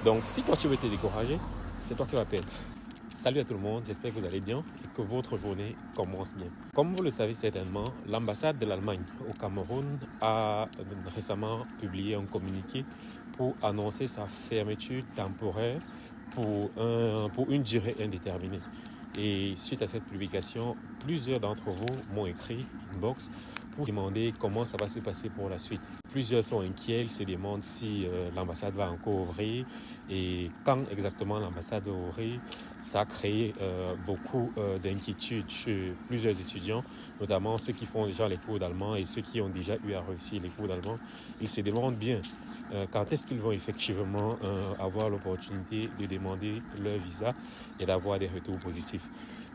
Donc si toi tu veux te décourager, c'est toi qui vas perdre. Salut à tout le monde, j'espère que vous allez bien et que votre journée commence bien. Comme vous le savez certainement, l'ambassade de l'Allemagne au Cameroun a récemment publié un communiqué pour annoncer sa fermeture temporaire pour une durée indéterminée. Et suite à cette publication, plusieurs d'entre vous m'ont écrit inbox pour demander comment ça va se passer pour la suite. Plusieurs sont inquiets, ils se demandent si l'ambassade va encore ouvrir et quand exactement l'ambassade va ouvrir. Ça a créé beaucoup d'inquiétudes chez plusieurs étudiants, notamment ceux qui font déjà les cours d'allemand et ceux qui ont déjà eu à réussir les cours d'allemand. Ils se demandent bien quand est-ce qu'ils vont effectivement avoir l'opportunité de demander leur visa et d'avoir des retours positifs.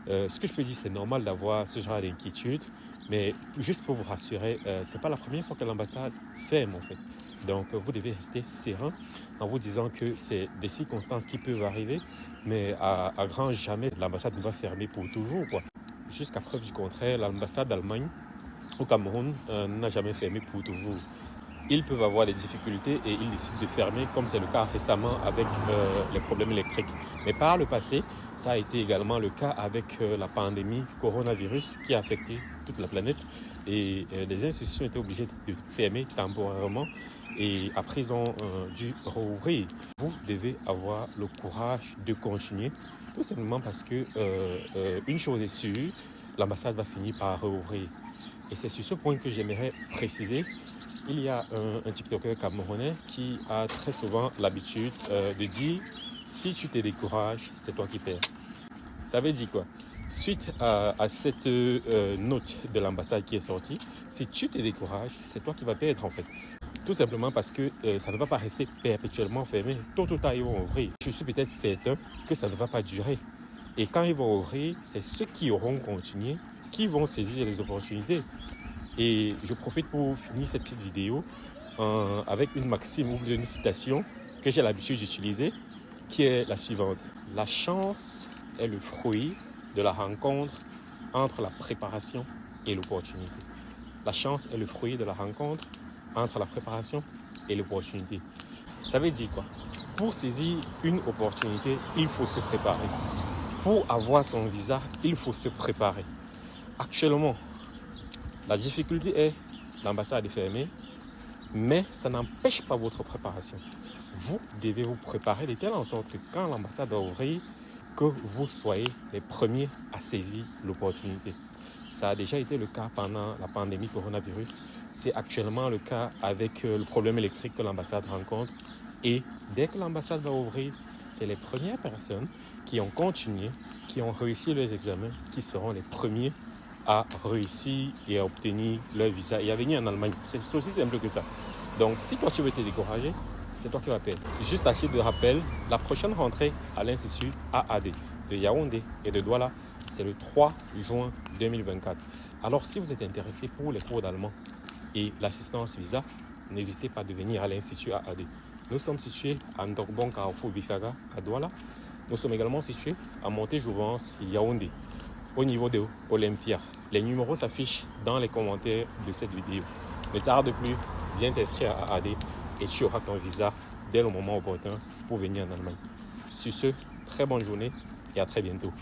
Ce que je peux dire, c'est normal d'avoir ce genre d'inquiétude, mais juste pour vous rassurer, ce n'est pas la première fois que l'ambassade ferme en fait. Donc vous devez rester serein en vous disant que c'est des circonstances qui peuvent arriver, mais à grand jamais l'ambassade ne va fermer pour toujours, quoi. Jusqu'à preuve du contraire, l'ambassade d'Allemagne au Cameroun n'a jamais fermé pour toujours. Ils peuvent avoir des difficultés et ils décident de fermer, comme c'est le cas récemment avec les problèmes électriques. Mais par le passé, ça a été également le cas avec la pandémie coronavirus qui a affecté toute la planète. Et les institutions étaient obligées de fermer temporairement et après ils ont dû rouvrir. Vous devez avoir le courage de continuer, tout simplement parce que une chose est sûre, l'ambassade va finir par rouvrir. Et c'est sur ce point que j'aimerais préciser. Il y a un TikToker camerounais qui a très souvent l'habitude de dire « Si tu te décourages, c'est toi qui perds ». Ça veut dire quoi? Suite à cette note de l'ambassade qui est sortie, si tu te décourages, c'est toi qui vas perdre en fait. Tout simplement parce que ça ne va pas rester perpétuellement fermé. Tôt ou tard, ils vont ouvrir. Je suis peut-être certain que ça ne va pas durer. Et quand ils vont ouvrir, c'est ceux qui auront continué qui vont saisir les opportunités. Et je profite pour finir cette petite vidéo avec une maxime ou une citation que j'ai l'habitude d'utiliser, qui est la suivante. La chance est le fruit de la rencontre entre la préparation et l'opportunité. La chance est le fruit de la rencontre entre la préparation et l'opportunité. Ça veut dire quoi? Pour saisir une opportunité, il faut se préparer. Pour avoir son visa, il faut se préparer. Actuellement, la difficulté est l'ambassade est fermée, mais ça n'empêche pas votre préparation. Vous devez vous préparer de telle en sorte que quand l'ambassade va ouvrir, que vous soyez les premiers à saisir l'opportunité. Ça a déjà été le cas pendant la pandémie coronavirus. C'est actuellement le cas avec le problème électrique que l'ambassade rencontre. Et dès que l'ambassade va ouvrir, c'est les premières personnes qui ont continué, qui ont réussi leurs examens, qui seront les premiers à réussir et à obtenir leur visa et à venir en Allemagne. C'est aussi simple que ça. Donc, si toi tu veux te décourager, c'est toi qui vas perdre. Juste à titre de rappel, la prochaine rentrée à l'Institut AAD de Yaoundé et de Douala, c'est le 3 juin 2024. Alors, si vous êtes intéressé pour les cours d'allemand et l'assistance visa, n'hésitez pas à venir à l'Institut AAD. Nous sommes situés à Ndogbon Carrefour Bifaga à Douala. Nous sommes également situés à Monté-Jouvence, Yaoundé, au niveau de Olympia. Les numéros s'affichent dans les commentaires de cette vidéo. Ne tarde plus, viens t'inscrire à AAD et tu auras ton visa dès le moment opportun pour venir en Allemagne. Sur ce, très bonne journée et à très bientôt.